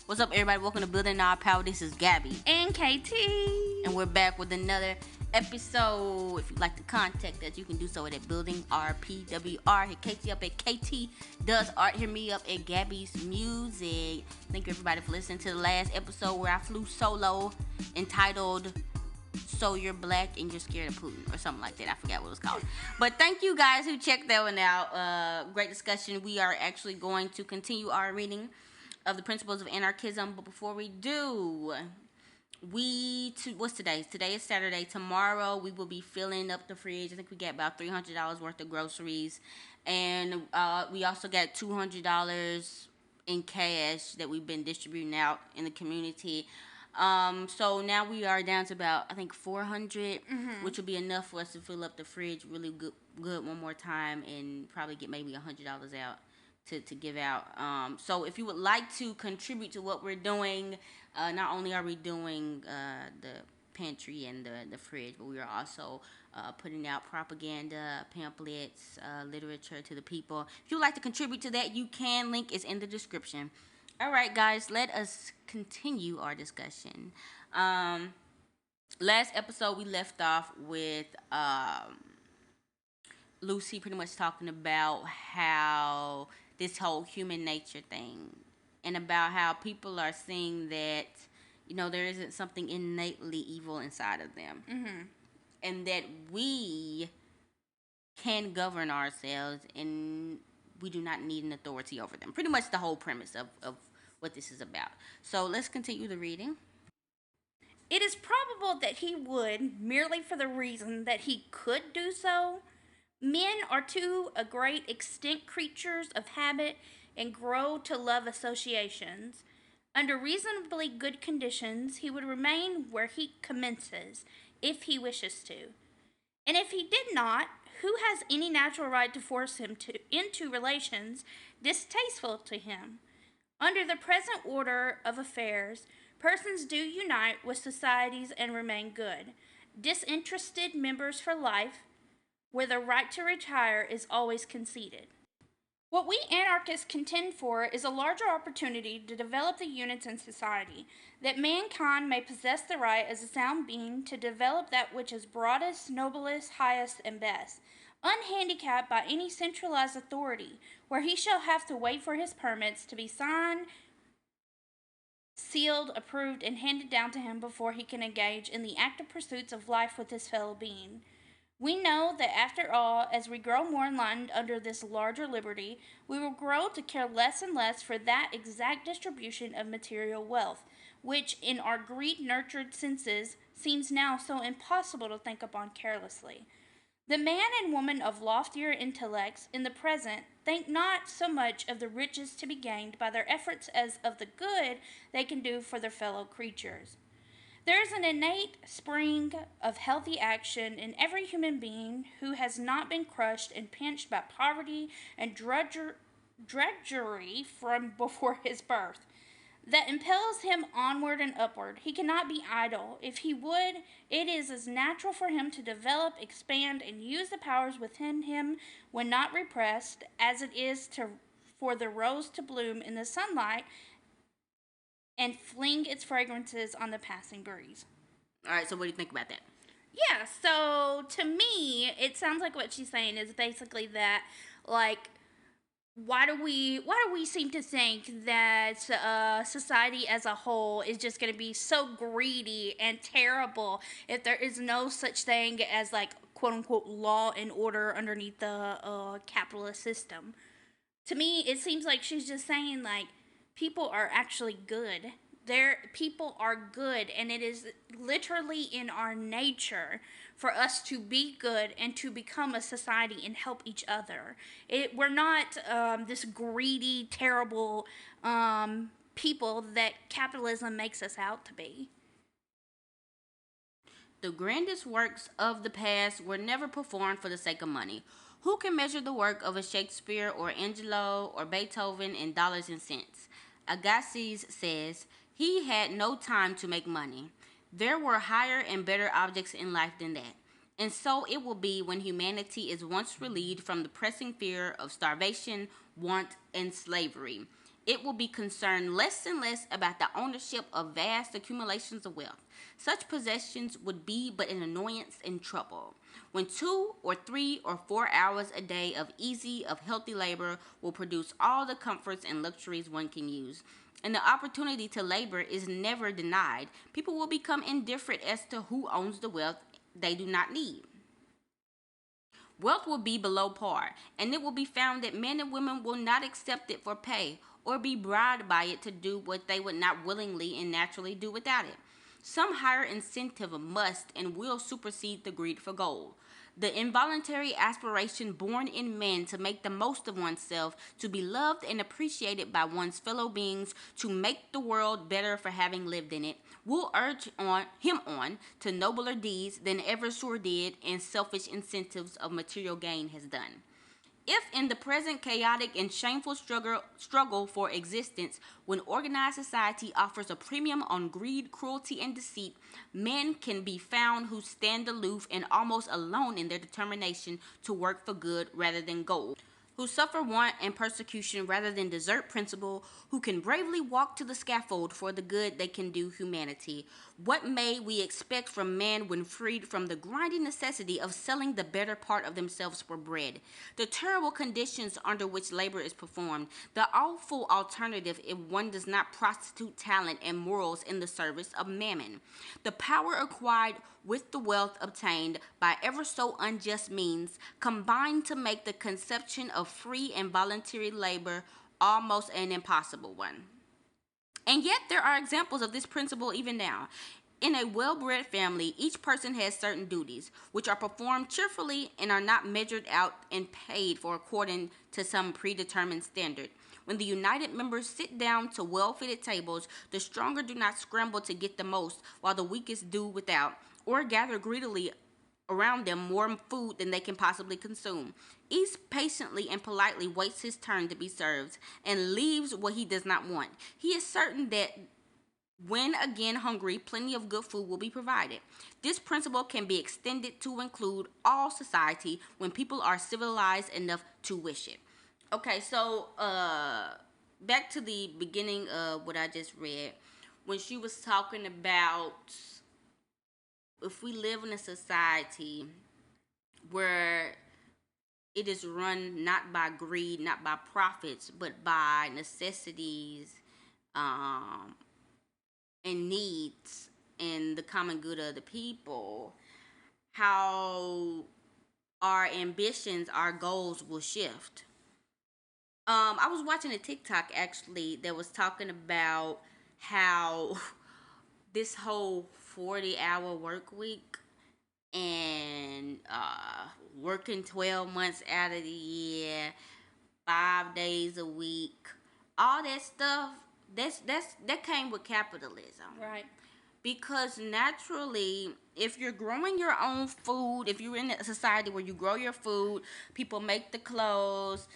What's up, everybody? Welcome to Building Our Power. This is Gabby. And KT. And we're back with another episode. If you'd like to contact us, you can do so at Building RPWR. Hit KT up at KT Does Art. Hit me up at Gabby's Music. Thank you, everybody, for listening to the last episode where I flew solo, entitled So You're Black and You're Scared of Putin, or something like that. I forgot what it was called. But thank you guys who checked that one out. Great discussion. We are actually going to continue our reading of the Principles of Anarchism. But before we do, what's today? Today is Saturday. Tomorrow we will be filling up the fridge. I think we got about $300 worth of groceries. And we also got $200 in cash that we've been distributing out in the community. So now we are down to about, I think, 400, which will be enough for us to fill up the fridge really good one more time, and probably get maybe $100 out to give out. So if you would like to contribute to what we're doing, not only are we doing the pantry and the fridge, but we are also putting out propaganda, pamphlets, literature to the people. If you would like to contribute to that, you can. Link is in the description. All right, guys, let us continue our discussion. Last episode, we left off with Lucy pretty much talking about how this whole human nature thing, and about how people are seeing that, there isn't something innately evil inside of them. And that we can govern ourselves and we do not need an authority over them. Pretty much the whole premise of what this is about. So let's continue the reading. It is probable that he would, merely for the reason that he could do so. Men are to a great extent creatures of habit and grow to love associations. Under reasonably good conditions, he would remain where he commences, if he wishes to. And if he did not, who has any natural right to force him into relations distasteful to him? Under the present order of affairs, persons do unite with societies and remain good, disinterested members for life, where the right to retire is always conceded. What we anarchists contend for is a larger opportunity to develop the units in society, that mankind may possess the right as a sound being to develop that which is broadest, noblest, highest, and best, unhandicapped by any centralized authority, where he shall have to wait for his permits to be signed, sealed, approved, and handed down to him before he can engage in the active pursuits of life with his fellow being. We know that after all, as we grow more enlightened under this larger liberty, we will grow to care less and less for that exact distribution of material wealth, which in our greed-nurtured senses seems now so impossible to think upon carelessly. The man and woman of loftier intellects in the present think not so much of the riches to be gained by their efforts as of the good they can do for their fellow creatures. There is an innate spring of healthy action in every human being who has not been crushed and pinched by poverty and drudgery from before his birth, that impels him onward and upward. He cannot be idle. If he would, it is as natural for him to develop, expand, and use the powers within him when not repressed, as it is for the rose to bloom in the sunlight and fling its fragrances on the passing breeze. All right, so what do you think about that? Yeah, so to me, it sounds like what she's saying is basically that, like, why do we seem to think that society as a whole is just going to be so greedy and terrible if there is no such thing as, like, quote-unquote law and order underneath the capitalist system? To me, it seems like she's just saying, like, people are actually good. People are good, and it is literally in our nature for us to be good and to become a society and help each other. We're not this greedy, terrible people that capitalism makes us out to be. The grandest works of the past were never performed for the sake of money. Who can measure the work of a Shakespeare or Angelo or Beethoven in dollars and cents? Agassiz says, he had no time to make money. There were higher and better objects in life than that. And so it will be when humanity is once relieved from the pressing fear of starvation, want, and slavery. it will be concerned less and less about the ownership of vast accumulations of wealth. Such possessions would be but an annoyance and trouble. When 2 or 3 or 4 hours a day of easy, of healthy labor will produce all the comforts and luxuries one can use, and the opportunity to labor is never denied, people will become indifferent as to who owns the wealth they do not need. Wealth will be below par, and it will be found that men and women will not accept it for pay or be bribed by it to do what they would not willingly and naturally do without it. Some higher incentive must and will supersede the greed for gold. The involuntary aspiration born in man to make the most of oneself, to be loved and appreciated by one's fellow beings, to make the world better for having lived in it, will urge him on to nobler deeds than ever sordid and selfish incentives of material gain has done. If in the present chaotic and shameful struggle for existence, when organized society offers a premium on greed, cruelty, and deceit, men can be found who stand aloof and almost alone in their determination to work for good rather than gold, who suffer want and persecution rather than desert principle, who can bravely walk to the scaffold for the good they can do humanity. What may we expect from man when freed from the grinding necessity of selling the better part of themselves for bread? The terrible conditions under which labor is performed, the awful alternative if one does not prostitute talent and morals in the service of mammon. The power acquired with the wealth obtained by ever so unjust means combine to make the conception of free and voluntary labor almost an impossible one. And yet there are examples of this principle even now. In a well-bred family, each person has certain duties, which are performed cheerfully and are not measured out and paid for according to some predetermined standard. When the united members sit down to well-fitted tables, the stronger do not scramble to get the most, while the weakest do without, or gather greedily around them more food than they can possibly consume. Each patiently and politely waits his turn to be served and leaves what he does not want. He is certain that when again hungry, plenty of good food will be provided. This principle can be extended to include all society when people are civilized enough to wish it. Okay, so back to the beginning of what I just read, when she was talking about if we live in a society where it is run not by greed, not by profits, but by necessities and needs and the common good of the people, how our ambitions, our goals will shift. I was watching a TikTok actually that was talking about how this whole 40-hour work week and working 12 months out of the year, 5 days a week, all that stuff, that came with capitalism. Right. Because naturally, if you're growing your own food, if you're in a society where you grow your food, people make the clothes,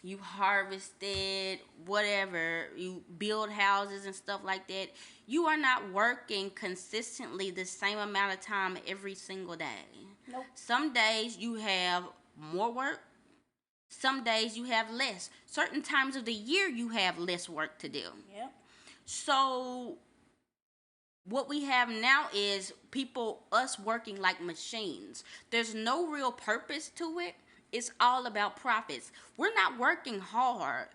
you harvest it, whatever, you build houses and stuff like that, you are not working consistently the same amount of time every single day. Nope. Some days you have more work, some days you have less. Certain times of the year you have less work to do. Yep. So what we have now is us working like machines. There's no real purpose to it. It's all about profits. We're not working hard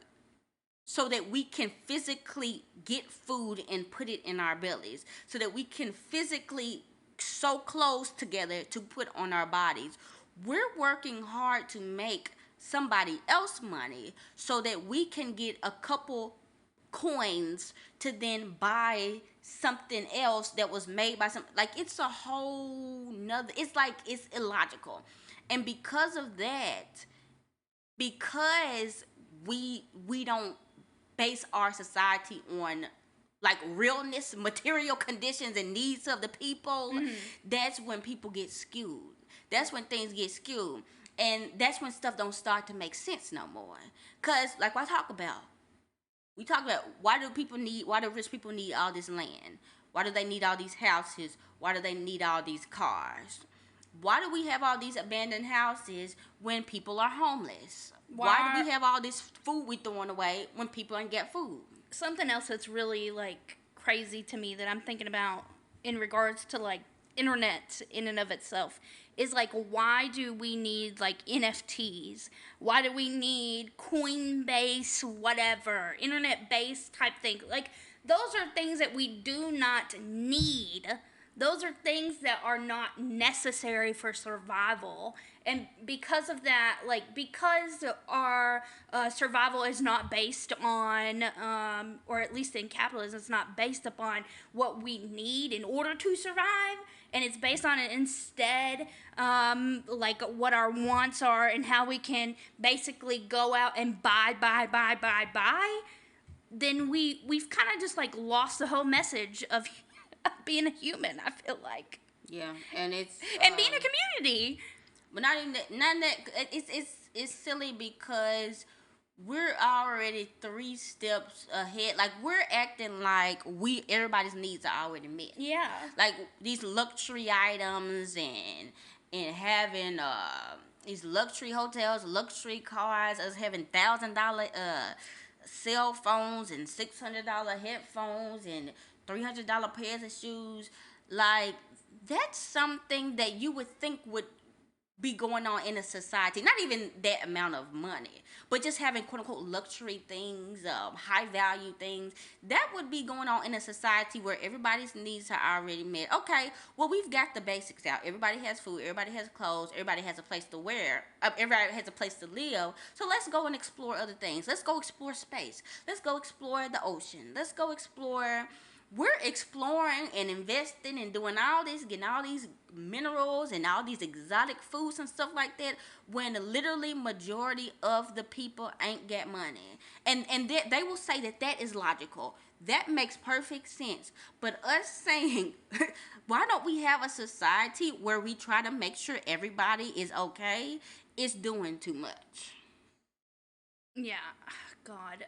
so that we can physically get food and put it in our bellies, so that we can physically sew clothes together to put on our bodies. We're working hard to make somebody else money so that we can get a couple coins to then buy something else that was made by some, like, it's a whole nother, it's illogical. And because of that, because we don't base our society on like realness, material conditions and needs of the people, that's when people get skewed. That's when things get skewed. And that's when stuff don't start to make sense no more. Cause like we talk about why do rich people need all this land? Why do they need all these houses? Why do they need all these cars? why do we have all these abandoned houses when people are homeless? Why Why do we have all this food we throwing away when people ain't get food? Something else that's really like crazy to me that I'm thinking about in regards to like internet in and of itself is like, why do we need like NFTs? Why do we need Coinbase, whatever, internet based type thing? Like, those are things that we do not need. Those are things that are not necessary for survival. And because of that, like, because our survival is not based on, or at least in capitalism, it's not based upon what we need in order to survive, and it's based on it instead, like what our wants are and how we can basically go out and buy, then we've kind of just like lost the whole message of being a human, I feel like. Yeah, and it's and being a community. But not even that. None that. It's silly because we're already 3 steps ahead. Like, we're acting like everybody's needs are already met. Yeah. Like these luxury items and having these luxury hotels, luxury cars, us having $1,000 cell phones and $600 headphones and $300 pairs of shoes. Like, that's something that you would think would be going on in a society. Not even that amount of money, but just having quote unquote luxury things, high value things, that would be going on in a society where everybody's needs are already met. Okay, well, we've got the basics out. Everybody has food, everybody has clothes, everybody has a place to wear, everybody has a place to live. So let's go and explore other things. Let's go explore space. Let's go explore the ocean. Let's go explore. We're exploring and investing and doing all this, getting all these minerals and all these exotic foods and stuff like that, when literally majority of the people ain't got money. And they will say that is logical. That makes perfect sense. But us saying, why don't we have a society where we try to make sure everybody is okay, is doing too much. Yeah, God.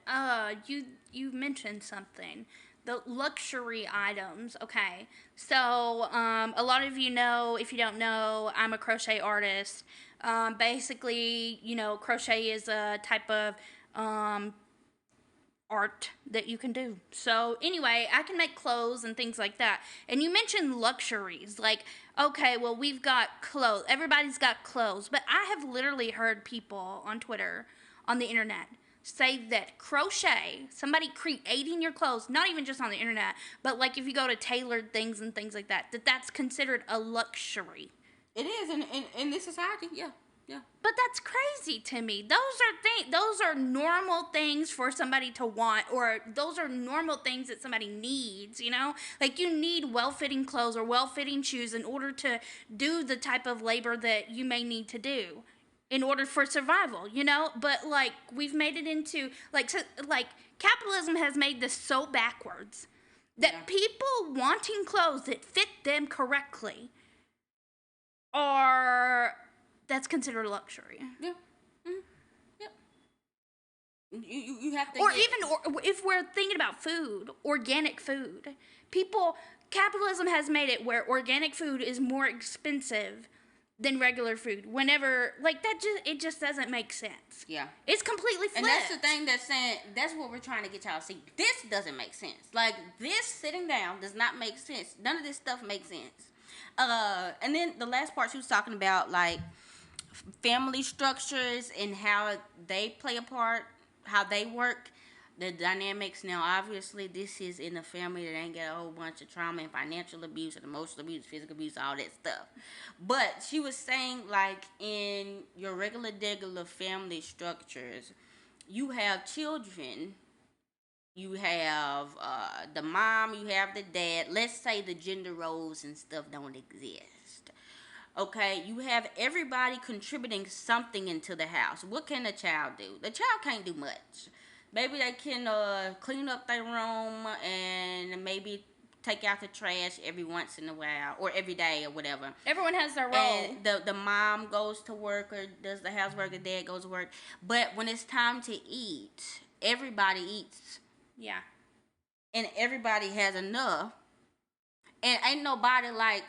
You mentioned something. The luxury items. Okay, so a lot of you know, if you don't know, I'm a crochet artist. Basically, crochet is a type of art that you can do. So anyway, I can make clothes and things like that. And you mentioned luxuries. Like, okay, well, we've got clothes. Everybody's got clothes. But I have literally heard people on Twitter, on the internet, say that crochet, somebody creating your clothes, not even just on the internet, but like if you go to tailored things and things like that, that's considered a luxury. It is in this society, yeah. Yeah. But that's crazy to me. Those are normal things for somebody to want, or those are normal things that somebody needs, Like, you need well-fitting clothes or well-fitting shoes in order to do the type of labor that you may need to do in order for survival, But, like, we've made it into, like, capitalism has made this so backwards that people wanting clothes that fit them correctly that's considered a luxury. Yeah. Mm-hmm. Yep. You have to. Or if we're thinking about food, organic food, capitalism has made it where organic food is more expensive than regular food. Whenever, like, it just doesn't make sense. Yeah. It's completely flipped. And that's the thing that's what we're trying to get y'all to see. This doesn't make sense. Like, this sitting down does not make sense. None of this stuff makes sense. And then the last part she was talking about, like, family structures and how they play a part, how they work, the dynamics. Now, obviously, this is in a family that ain't got a whole bunch of trauma and financial abuse and emotional abuse, physical abuse, all that stuff. But she was saying, like, in your regular family structures, you have children, you have the mom, you have the dad. Let's say the gender roles and stuff don't exist. Okay, you have everybody contributing something into the house. What can a child do? The child can't do much. Maybe they can clean up their room and maybe take out the trash every once in a while or every day or whatever. Everyone has their role. And the mom goes to work or does the housework, the dad goes to work. But when it's time to eat, everybody eats. Yeah. And everybody has enough. And ain't nobody like,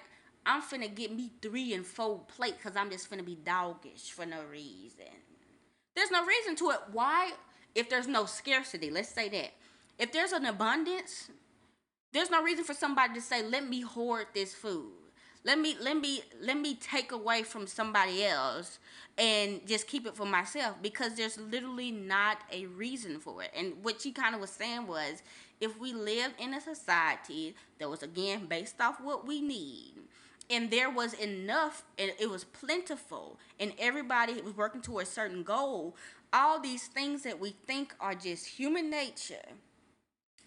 I'm finna get me 3 and 4 plate because I'm just finna be doggish for no reason. There's no reason to it. Why? If there's no scarcity, let's say that. If there's an abundance, there's no reason for somebody to say, let me hoard this food. Let me take away from somebody else and just keep it for myself, because there's literally not a reason for it. And what she kind of was saying was, if we lived in a society that was, again, based off what we need, and there was enough and it was plentiful and everybody was working toward a certain goal, all these things that we think are just human nature,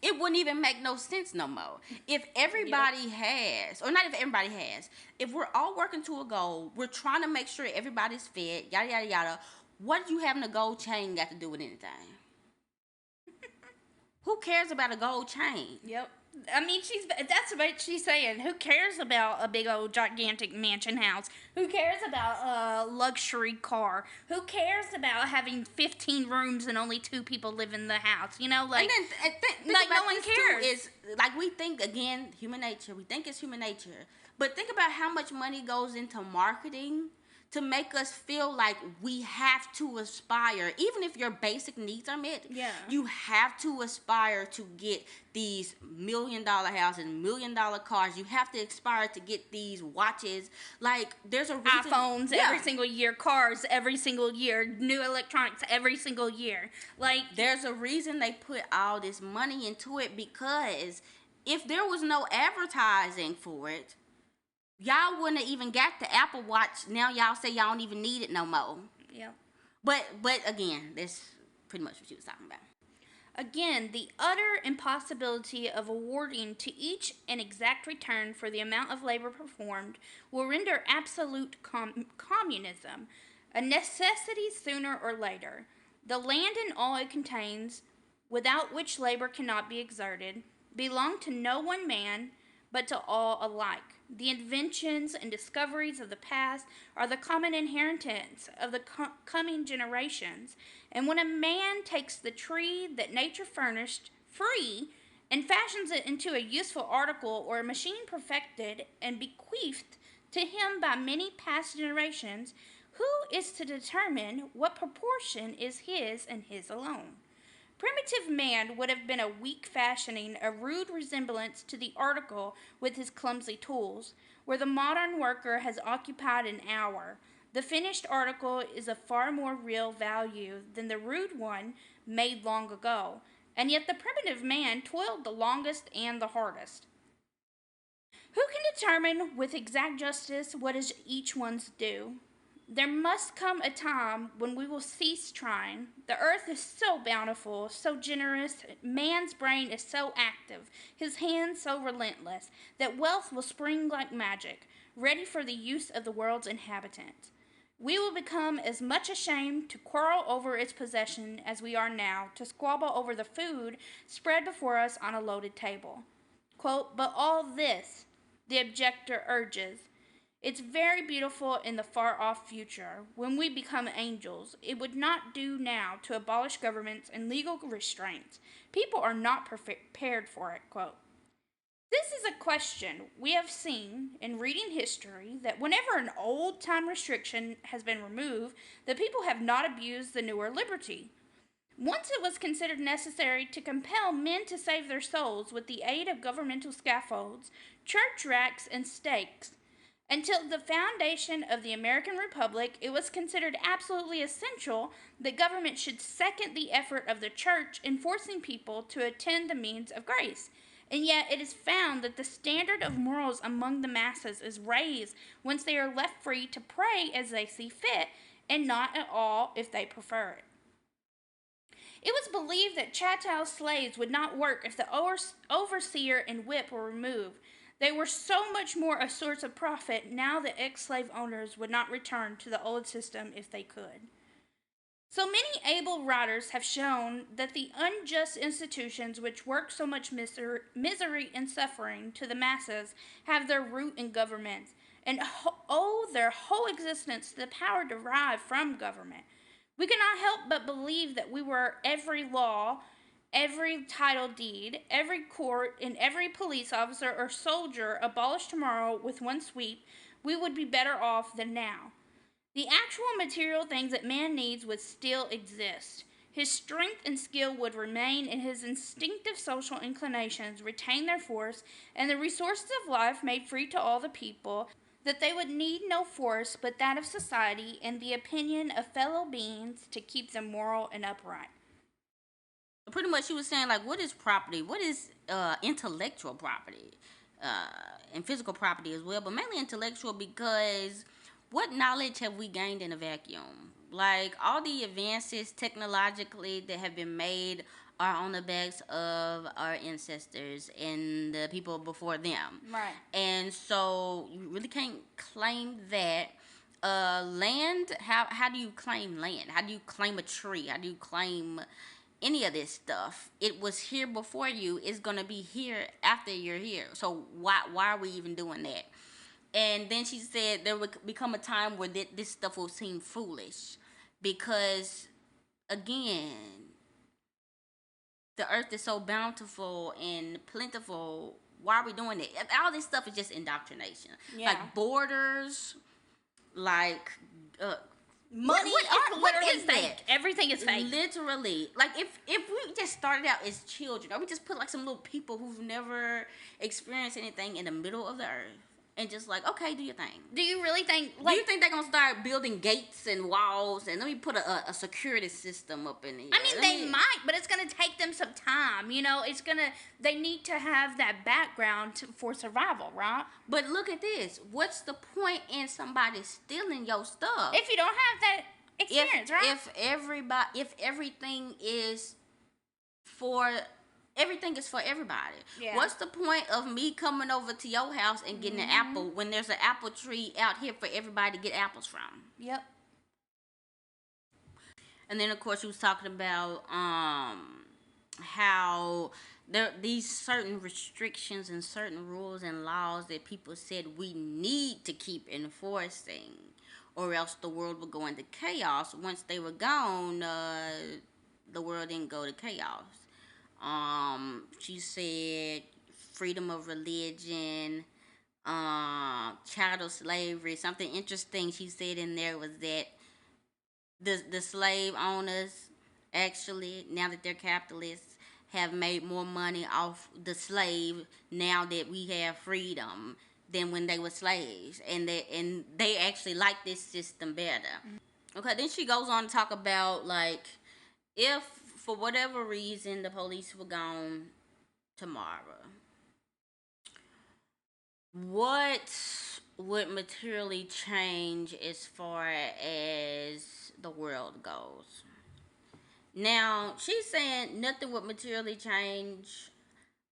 it wouldn't even make no sense no more. If everybody has, or not if everybody has, if we're all working to a goal, we're trying to make sure everybody's fed, yada, yada, yada, what do you having a gold chain got to do with anything? Who cares about a gold chain? Yep. I mean, that's what she's saying. Who cares about a big old gigantic mansion house? Who cares about a luxury car? Who cares about having 15 rooms and only 2 people live in the house? You know, like, and then, think like about no one cares. Is like, we think, again, human nature. We think it's human nature, but think about how much money goes into marketing to make us feel like we have to aspire, even if your basic needs are met. Yeah. You have to aspire to get these $1 million houses, $1 million cars. You have to aspire to get these watches. Like, there's a reason. iPhones every single year, cars every single year, new electronics every single year. Like, there's a reason they put all this money into it, because if there was no advertising for it, y'all wouldn't have even got the Apple Watch. Now y'all say y'all don't even need it no more. Yeah. But again, that's pretty much what she was talking about. Again, the utter impossibility of awarding to each an exact return for the amount of labor performed will render absolute communism a necessity sooner or later. The land and all it contains, without which labor cannot be exerted, belong to no one man, but to all alike. The inventions and discoveries of the past are the common inheritance of the coming generations. And when a man takes the tree that nature furnished free and fashions it into a useful article or a machine perfected and bequeathed to him by many past generations, who is to determine what proportion is his and his alone? Primitive man would have been a weak fashioning a rude resemblance to the article with his clumsy tools, where the modern worker has occupied an hour. The finished article is of far more real value than the rude one made long ago, and yet the primitive man toiled the longest and the hardest. Who can determine with exact justice what is each one's due? There must come a time when we will cease trying. The earth is so bountiful, so generous, man's brain is so active, his hands so relentless, that wealth will spring like magic, ready for the use of the world's inhabitants. We will become as much ashamed to quarrel over its possession as we are now to squabble over the food spread before us on a loaded table. Quote, but all this, the objector urges, it's very beautiful in the far-off future. When we become angels, it would not do now to abolish governments and legal restraints. People are not prepared for it, quote. This is a question we have seen in reading history, that whenever an old-time restriction has been removed, the people have not abused the newer liberty. Once it was considered necessary to compel men to save their souls with the aid of governmental scaffolds, church racks, and stakes. Until the foundation of the American Republic, it was considered absolutely essential that government should second the effort of the church in forcing people to attend the means of grace. And yet it is found that the standard of morals among the masses is raised once they are left free to pray as they see fit, and not at all if they prefer it. It was believed that chattel slaves would not work if the overseer and whip were removed. They were so much more a source of profit now that ex-slave owners would not return to the old system if they could. So many able writers have shown that the unjust institutions which work so much misery and suffering to the masses have their root in governments, and owe their whole existence to the power derived from government. We cannot help but believe that we were every law every title deed, every court, and every police officer or soldier abolished tomorrow with one sweep, we would be better off than now. The actual material things that man needs would still exist. His strength and skill would remain, and his instinctive social inclinations retain their force, and the resources of life made free to all the people, that they would need no force but that of society and the opinion of fellow beings to keep them moral and upright. Pretty much, she was saying, like, what is property? What is intellectual property? And physical property as well, but mainly intellectual, because what knowledge have we gained in a vacuum? Like, all the advances technologically that have been made are on the backs of our ancestors and the people before them. Right. And so you really can't claim that. Land, how do you claim land? How do you claim a tree? How do you claim any of this stuff? It was here before you. It's going to be here after you're here. So why are we even doing that? And then she said there would become a time where this stuff will seem foolish, because, again, the earth is so bountiful and plentiful. Why are we doing it? All this stuff is just indoctrination. Yeah. Like borders, like money. What is fake. that? Everything is fake. Literally. Like, if we just started out as children, or we just put like some little people who've never experienced anything in the middle of the earth, and just like, okay, do your thing. Do you really think? Do you think they're gonna start building gates and walls and let me put a security system up in here? I mean, they might, but it's gonna take them some time. You know, they need to have that background for survival, right? But look at this. What's the point in somebody stealing your stuff if you don't have that experience, right? If everything is for everybody. Yeah. What's the point of me coming over to your house and getting an apple when there's an apple tree out here for everybody to get apples from? Yep. And then, of course, she was talking about how these certain restrictions and certain rules and laws that people said we need to keep enforcing, or else the world would go into chaos. Once they were gone, the world didn't go to chaos. She said freedom of religion, chattel slavery. Something interesting she said in there was that the slave owners, actually, now that they're capitalists, have made more money off the slave now that we have freedom than when they were slaves, and they actually like this system better. Okay, then she goes on to talk about, like, if for whatever reason the police were gone tomorrow, what would materially change as far as the world goes? Now, she's saying nothing would materially change.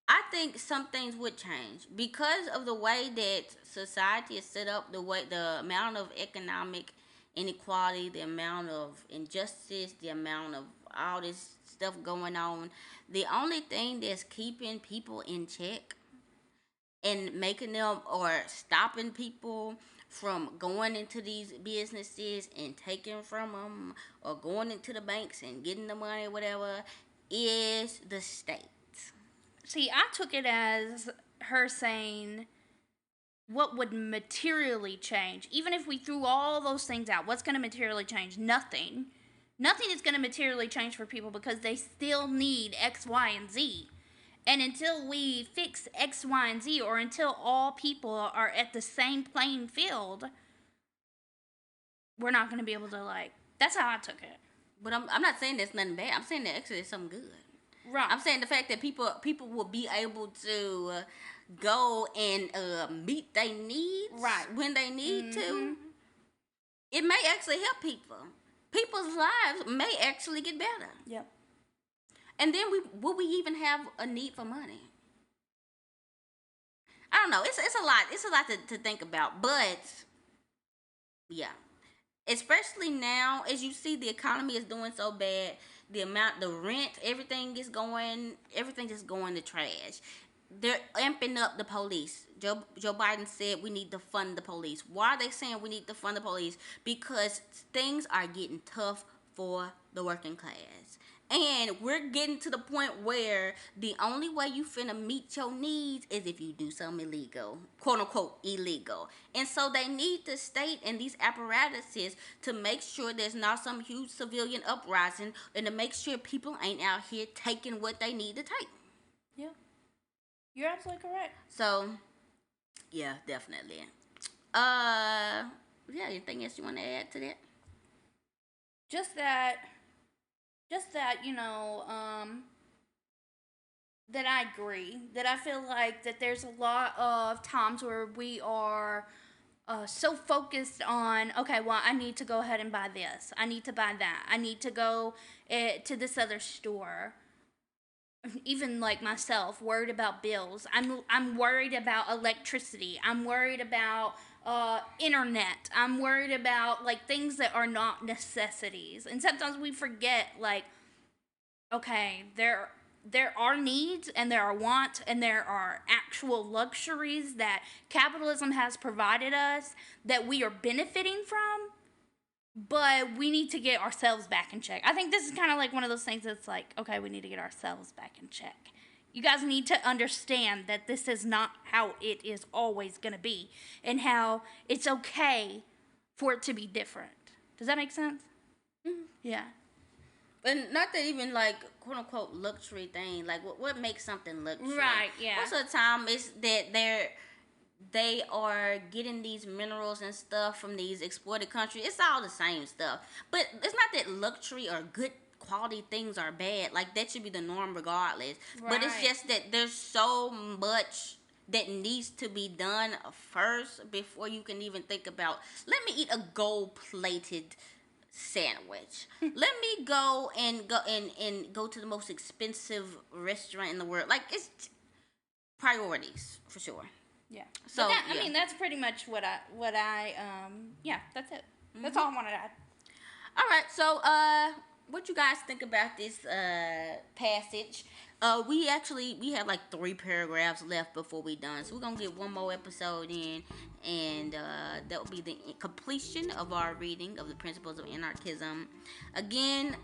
I think some things would change because of the way that society is set up, the amount of economic inequality, the amount of injustice, the amount of all this stuff going on. The only thing that's keeping people in check and making them, or stopping people from going into these businesses and taking from them, or going into the banks and getting the money or whatever, is the state. See, I took it as her saying, what would materially change? Even if we threw all those things out, what's going to materially change? Nothing. Nothing is going to materially change for people because they still need X, Y, and Z. And until we fix X, Y, and Z, or until all people are at the same playing field, we're not going to be able to, like, that's how I took it. But I'm not saying there's nothing bad. I'm saying that actually there's something good. Right. I'm saying the fact that people will be able to go and meet their needs when they need to. It may actually help people. People's lives may actually get better. Yep. And then will we even have a need for money? I don't know. It's a lot. It's a lot to think about. But yeah, especially now, as you see, the economy is doing so bad. The rent, everything just going to trash. They're amping up the police. Joe Biden said we need to fund the police. Why are they saying we need to fund the police? Because things are getting tough for the working class. And we're getting to the point where the only way you finna meet your needs is if you do something illegal, quote unquote illegal. And so they need the state and these apparatuses to make sure there's not some huge civilian uprising, and to make sure people ain't out here taking what they need to take. Yeah. You're absolutely correct. So, yeah, definitely. Yeah, anything else you want to add to that? Just that, that I agree. That I feel like that there's a lot of times where we are so focused on, okay, well, I need to go ahead and buy this. I need to buy that. I need to go to this other store. Even like myself, worried about bills. I'm worried about electricity. I'm worried about internet. I'm worried about like things that are not necessities. And sometimes we forget, like, okay, there are needs and there are wants and there are actual luxuries that capitalism has provided us that we are benefiting from, but we need to get ourselves back in check. I think this is kind of like one of those things that's like, okay, we need to get ourselves back in check. You guys need to understand that this is not how it is always going to be, and how it's okay for it to be different. Does that make sense? Mm-hmm. Yeah. And not that even like quote unquote luxury thing. Like what makes something luxury? Right. Yeah. Most of the time, it's that they are getting these minerals and stuff from these exploited countries. It's all the same stuff. But it's not that luxury or good quality things are bad. Like, that should be the norm regardless. Right. But it's just that there's so much that needs to be done first before you can even think about, let me eat a gold-plated sandwich. Let me go to the most expensive restaurant in the world. Like, it's priorities for sure. Yeah. So yeah. I mean, that's pretty much what I yeah, that's it. Mm-hmm. That's all I wanted to add. All right. So what you guys think about this passage? We have like 3 paragraphs left before we done, so we're gonna get one more episode in, and that will be the completion of our reading of the Principles of Anarchism. Again,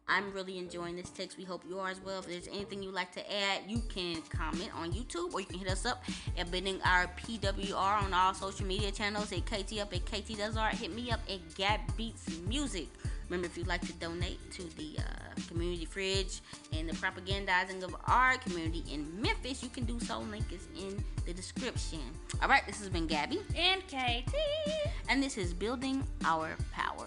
I'm really enjoying this text. We hope you are as well. If there's anything you'd like to add, you can comment on YouTube, or you can hit us up at Bending Our PWR on all social media channels at KT up at KT Does Art. Hit me up at Gab Beats Music. Remember, if you'd like to donate to the community fridge and the propagandizing of our community in Memphis, you can do so. Link is in the description. All right, this has been Gabby and KT, and this is Building Our Power.